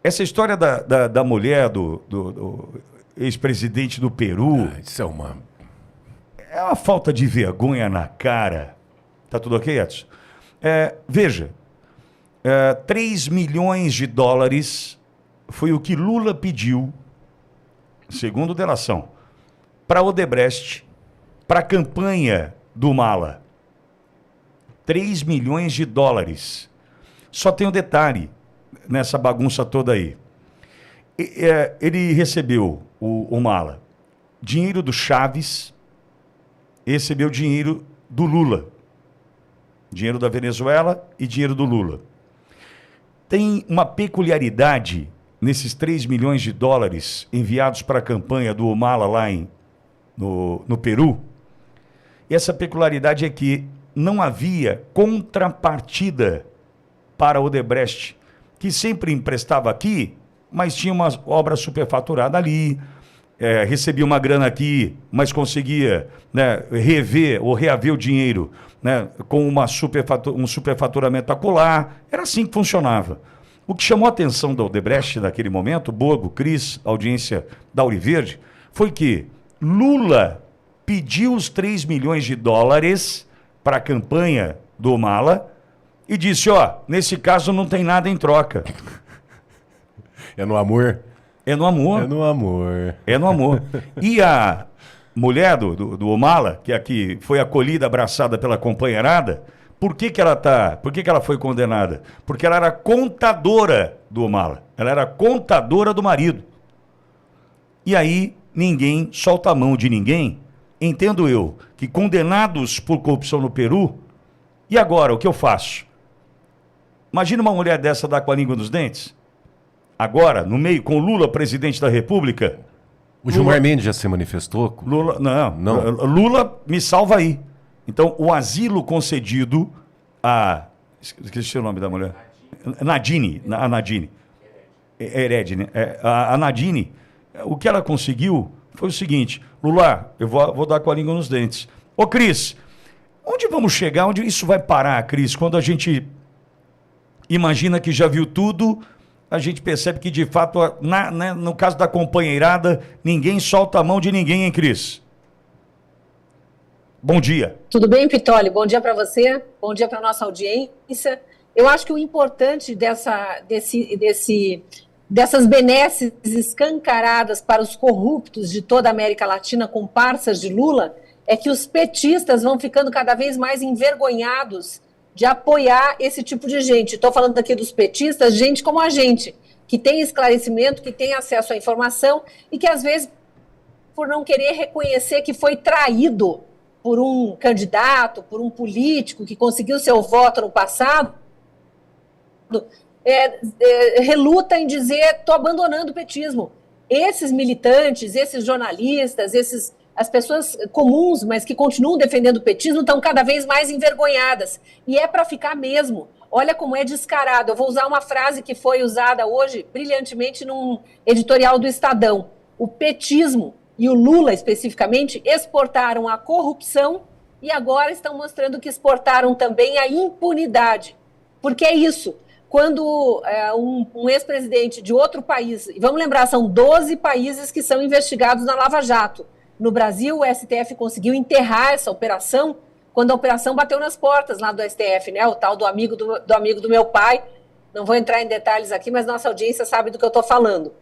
essa história da mulher do ex-presidente do Peru Isso é uma... é uma falta de vergonha na cara. Tá tudo ok, Edson? Veja, 3 milhões de dólares foi o que Lula pediu, segundo delação, para Odebrecht, para a campanha do Mala. 3 milhões de dólares. Só tem um detalhe nessa bagunça toda aí. Ele recebeu, o Mala, dinheiro do Chaves, recebeu dinheiro do Lula. Dinheiro da Venezuela e dinheiro do Lula. Tem uma peculiaridade nesses 3 milhões de dólares enviados para a campanha do Mala lá no Peru. E essa peculiaridade é que não havia contrapartida para Odebrecht, que sempre emprestava aqui, mas tinha uma obra superfaturada ali, recebia uma grana aqui, mas conseguia, né, rever ou reaver o dinheiro, né, com um superfaturamento acolá. Era assim que funcionava. O que chamou a atenção da Odebrecht naquele momento, Borgo, Cris, audiência da Auriverde, foi que Lula pediu os 3 milhões de dólares para a campanha do Mala e disse, nesse caso não tem nada em troca. É no amor? É no amor. É no amor. É no amor. E a mulher do Mala, que aqui foi acolhida, abraçada pela companheirada, por que ela foi condenada? Porque ela era contadora do Mala. Ela era contadora do marido. E aí ninguém solta a mão de ninguém. Entendo eu que condenados por corrupção no Peru, e agora o que eu faço? Imagina uma mulher dessa dar com a língua nos dentes. Agora, no meio, com Lula, presidente da República. O Gilmar Mendes já se manifestou? Lula, não. Lula me salva aí. Então, o asilo concedido a... Esqueci o nome da mulher. Nadine. A Nadine. Heredine. A Nadine, o que ela conseguiu foi o seguinte: Lula, eu vou dar com a língua nos dentes. Ô, Cris, onde vamos chegar? Onde isso vai parar, Cris? Quando a gente imagina que já viu tudo, a gente percebe que, de fato, no caso da companheirada, ninguém solta a mão de ninguém, hein, Cris? Bom dia. Tudo bem, Pitoli? Bom dia para você, bom dia para a nossa audiência. Eu acho que o importante dessas benesses escancaradas para os corruptos de toda a América Latina, comparsas de Lula, é que os petistas vão ficando cada vez mais envergonhados de apoiar esse tipo de gente. Estou falando aqui dos petistas, gente como a gente, que tem esclarecimento, que tem acesso à informação e que, às vezes, por não querer reconhecer que foi traído por um candidato, por um político que conseguiu seu voto no passado, reluta em dizer, estou abandonando o petismo. Esses militantes, esses jornalistas, as pessoas comuns, mas que continuam defendendo o petismo, estão cada vez mais envergonhadas. E é para ficar mesmo. Olha como é descarado. Eu vou usar uma frase que foi usada hoje, brilhantemente, num editorial do Estadão. O petismo e o Lula, especificamente, exportaram a corrupção e agora estão mostrando que exportaram também a impunidade. Porque é isso. Quando um ex-presidente de outro país, e vamos lembrar, são 12 países que são investigados na Lava Jato. No Brasil, o STF conseguiu enterrar essa operação quando a operação bateu nas portas lá do STF, né? O tal do amigo do meu pai. Não vou entrar em detalhes aqui, mas nossa audiência sabe do que eu estou falando.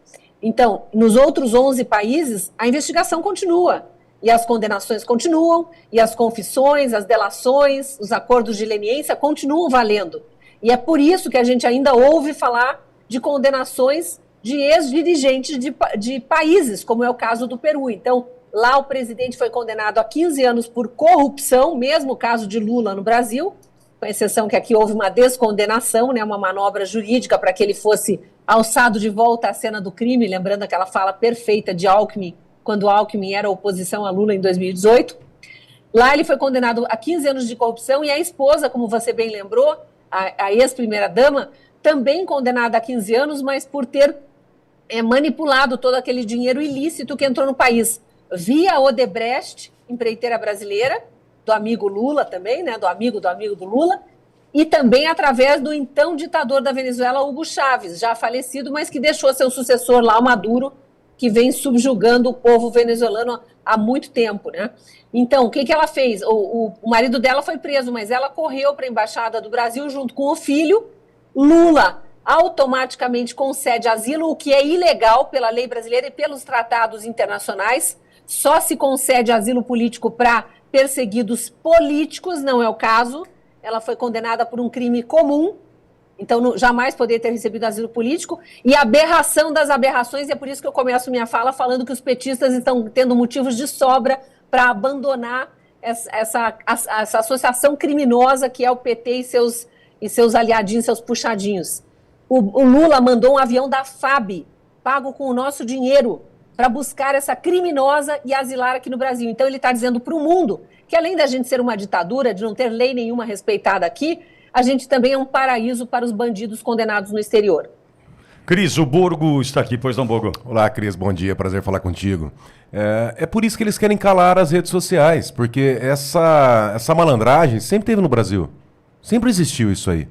Então, nos outros 11 países, a investigação continua. E as condenações continuam, e as confissões, as delações, os acordos de leniência continuam valendo. E é por isso que a gente ainda ouve falar de condenações de ex-dirigentes de países, como é o caso do Peru. Então, lá o presidente foi condenado a 15 anos por corrupção, mesmo o caso de Lula no Brasil, com exceção que aqui houve uma descondenação, né, uma manobra jurídica para que ele fosse alçado de volta à cena do crime, lembrando aquela fala perfeita de Alckmin, quando Alckmin era oposição a Lula em 2018. Lá ele foi condenado a 15 anos de corrupção e a esposa, como você bem lembrou, a ex-primeira-dama, também condenada a 15 anos, mas por ter manipulado todo aquele dinheiro ilícito que entrou no país, via Odebrecht, empreiteira brasileira, do amigo Lula também, né, do amigo do Lula, e também através do então ditador da Venezuela, Hugo Chávez, já falecido, mas que deixou seu sucessor lá, o Maduro, que vem subjugando o povo venezuelano há muito tempo, né? Então, o que ela fez? O marido dela foi preso, mas ela correu para a Embaixada do Brasil junto com o filho. Lula automaticamente concede asilo, o que é ilegal pela lei brasileira e pelos tratados internacionais. Só se concede asilo político para perseguidos políticos, não é o caso. Ela foi condenada por um crime comum, então jamais poderia ter recebido asilo político. E a aberração das aberrações, e é por isso que eu começo minha fala falando que os petistas estão tendo motivos de sobra para abandonar essa associação criminosa que é o PT e seus aliadinhos, seus puxadinhos. O Lula mandou um avião da FAB, pago com o nosso dinheiro, para buscar essa criminosa e asilar aqui no Brasil. Então ele está dizendo para o mundo que além da gente ser uma ditadura, de não ter lei nenhuma respeitada aqui, a gente também é um paraíso para os bandidos condenados no exterior. Cris, o Borgo está aqui, pois não, Borgo? Olá, Cris, bom dia, prazer falar contigo. É por isso que eles querem calar as redes sociais, porque essa malandragem sempre teve no Brasil. Sempre existiu isso aí.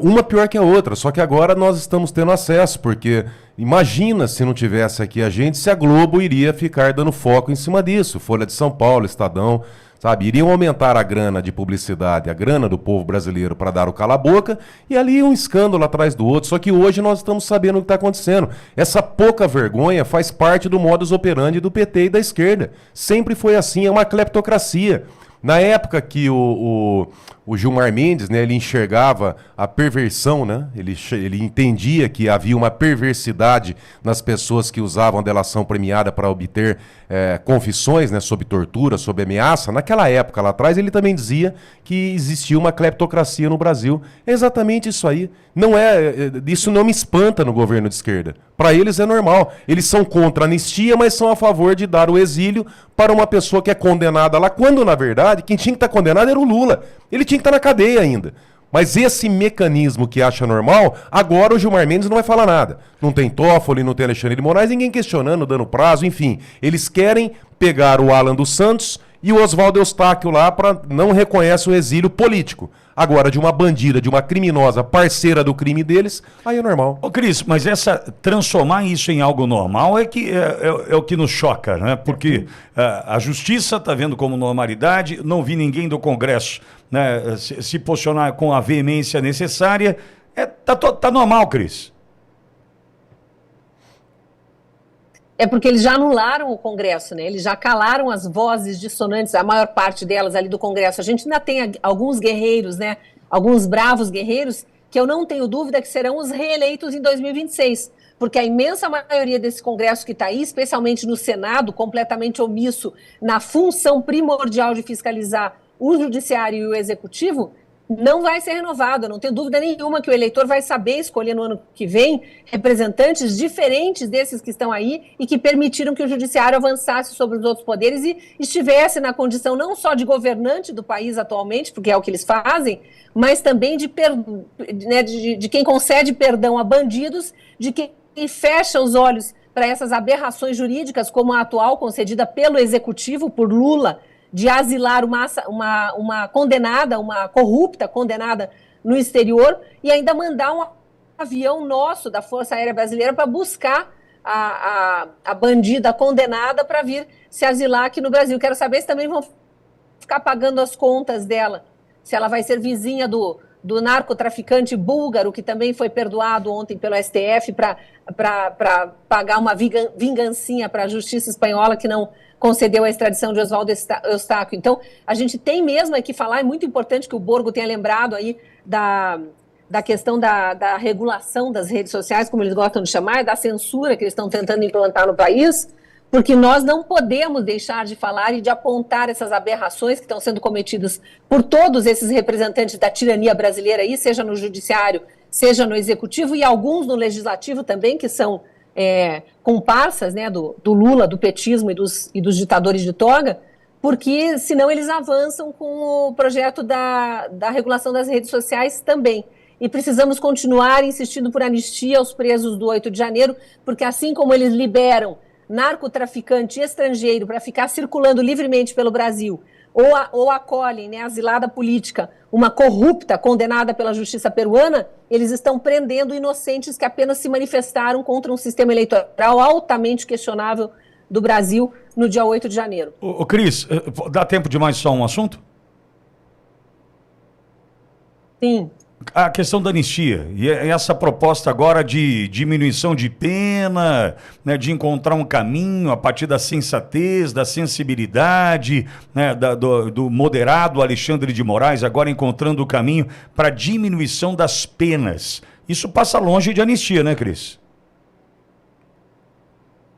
Uma pior que a outra, só que agora nós estamos tendo acesso, porque imagina se não tivesse aqui a gente, se a Globo iria ficar dando foco em cima disso. Folha de São Paulo, Estadão, sabe? Iriam aumentar a grana de publicidade, a grana do povo brasileiro para dar o cala-boca, e ali um escândalo atrás do outro. Só que hoje nós estamos sabendo o que está acontecendo. Essa pouca vergonha faz parte do modus operandi do PT e da esquerda. Sempre foi assim, é uma cleptocracia. Na época que o Gilmar Mendes, né, ele enxergava a perversão, né, ele entendia que havia uma perversidade nas pessoas que usavam a delação premiada para obter confissões, né, sob tortura, sob ameaça. Naquela época, lá atrás, ele também dizia que existia uma cleptocracia no Brasil. É exatamente isso aí. Isso não me espanta no governo de esquerda. Para eles é normal. Eles são contra a anistia, mas são a favor de dar o exílio para uma pessoa que é condenada lá, quando, na verdade, quem tinha que estar condenado era o Lula. Ele tinha que estar na cadeia ainda. Mas esse mecanismo que acha normal, agora o Gilmar Mendes não vai falar nada. Não tem Toffoli, não tem Alexandre de Moraes, ninguém questionando, dando prazo, enfim. Eles querem pegar o Alan dos Santos e o Oswaldo Eustáquio lá para não reconhece o exílio político. Agora, de uma bandida, de uma criminosa parceira do crime deles, aí é normal. Ô Cris, mas transformar isso em algo normal é o que nos choca, né? Porque a justiça está vendo como normalidade, não vi ninguém do Congresso, né, se posicionar com a veemência necessária. Tá normal, Cris. É porque eles já anularam o Congresso, né? Eles já calaram as vozes dissonantes, a maior parte delas ali do Congresso. A gente ainda tem alguns guerreiros, né? Alguns bravos guerreiros, que eu não tenho dúvida que serão os reeleitos em 2026. Porque a imensa maioria desse Congresso que está aí, especialmente no Senado, completamente omisso na função primordial de fiscalizar o Judiciário e o Executivo, não vai ser renovado. Eu não tenho dúvida nenhuma que o eleitor vai saber escolher no ano que vem representantes diferentes desses que estão aí e que permitiram que o judiciário avançasse sobre os outros poderes e estivesse na condição não só de governante do país atualmente, porque é o que eles fazem, mas também de quem concede perdão a bandidos, de quem fecha os olhos para essas aberrações jurídicas, como a atual concedida pelo Executivo, por Lula, de asilar uma condenada, uma corrupta condenada no exterior e ainda mandar um avião nosso da Força Aérea Brasileira para buscar a bandida condenada para vir se asilar aqui no Brasil. Quero saber se também vão ficar pagando as contas dela, se ela vai ser vizinha do narcotraficante búlgaro, que também foi perdoado ontem pelo STF para pagar uma vingancinha para a justiça espanhola que não concedeu a extradição de Oswaldo Eustáquio. Então, a gente tem mesmo aqui falar, é muito importante que o Borgo tenha lembrado aí da questão da regulação das redes sociais, como eles gostam de chamar, da censura que eles estão tentando implantar no país, porque nós não podemos deixar de falar e de apontar essas aberrações que estão sendo cometidas por todos esses representantes da tirania brasileira aí, seja no judiciário, seja no executivo e alguns no legislativo também, que são comparsas, né, do Lula, do petismo e dos ditadores de toga, porque senão eles avançam com o projeto da regulação das redes sociais também. E precisamos continuar insistindo por anistia aos presos do 8 de janeiro, porque assim como eles liberam narcotraficante estrangeiro para ficar circulando livremente pelo Brasil, ou acolhem, né, asilada política, uma corrupta condenada pela justiça peruana, eles estão prendendo inocentes que apenas se manifestaram contra um sistema eleitoral altamente questionável do Brasil no dia 8 de janeiro. Ô, Cris, dá tempo de mais só um assunto? Sim. A questão da anistia e essa proposta agora de diminuição de pena, né, de encontrar um caminho a partir da sensatez, da sensibilidade, né, do moderado Alexandre de Moraes, agora encontrando o caminho para diminuição das penas. Isso passa longe de anistia, né, Cris?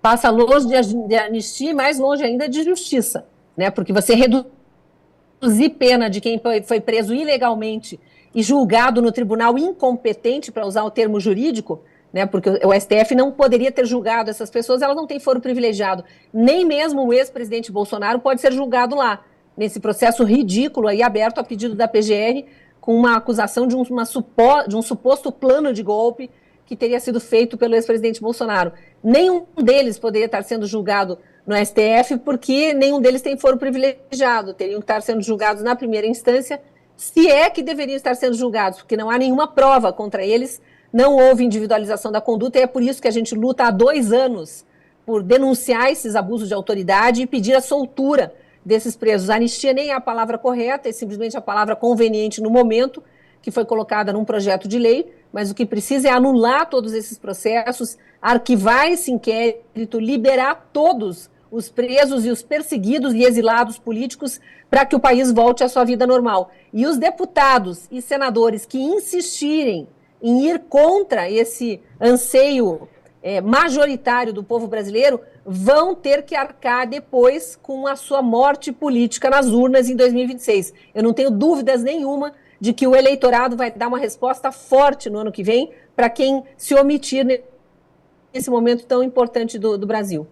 Passa longe de anistia e mais longe ainda de justiça, né? Porque você reduzir pena de quem foi preso ilegalmente e julgado no tribunal incompetente, para usar o termo jurídico, né, porque o STF não poderia ter julgado essas pessoas, elas não têm foro privilegiado. Nem mesmo o ex-presidente Bolsonaro pode ser julgado lá, nesse processo ridículo aí, aberto a pedido da PGR, com uma acusação de um suposto plano de golpe que teria sido feito pelo ex-presidente Bolsonaro. Nenhum deles poderia estar sendo julgado no STF, porque nenhum deles tem foro privilegiado, teriam que estar sendo julgados na primeira instância, se é que deveriam estar sendo julgados, porque não há nenhuma prova contra eles, não houve individualização da conduta, e é por isso que a gente luta há 2 anos por denunciar esses abusos de autoridade e pedir a soltura desses presos. A anistia nem é a palavra correta, é simplesmente a palavra conveniente no momento, que foi colocada num projeto de lei, mas o que precisa é anular todos esses processos, arquivar esse inquérito, liberar todos os presos e os perseguidos e exilados políticos para que o país volte à sua vida normal. E os deputados e senadores que insistirem em ir contra esse anseio majoritário do povo brasileiro vão ter que arcar depois com a sua morte política nas urnas em 2026. Eu não tenho dúvidas nenhuma de que o eleitorado vai dar uma resposta forte no ano que vem para quem se omitir nesse momento tão importante do Brasil.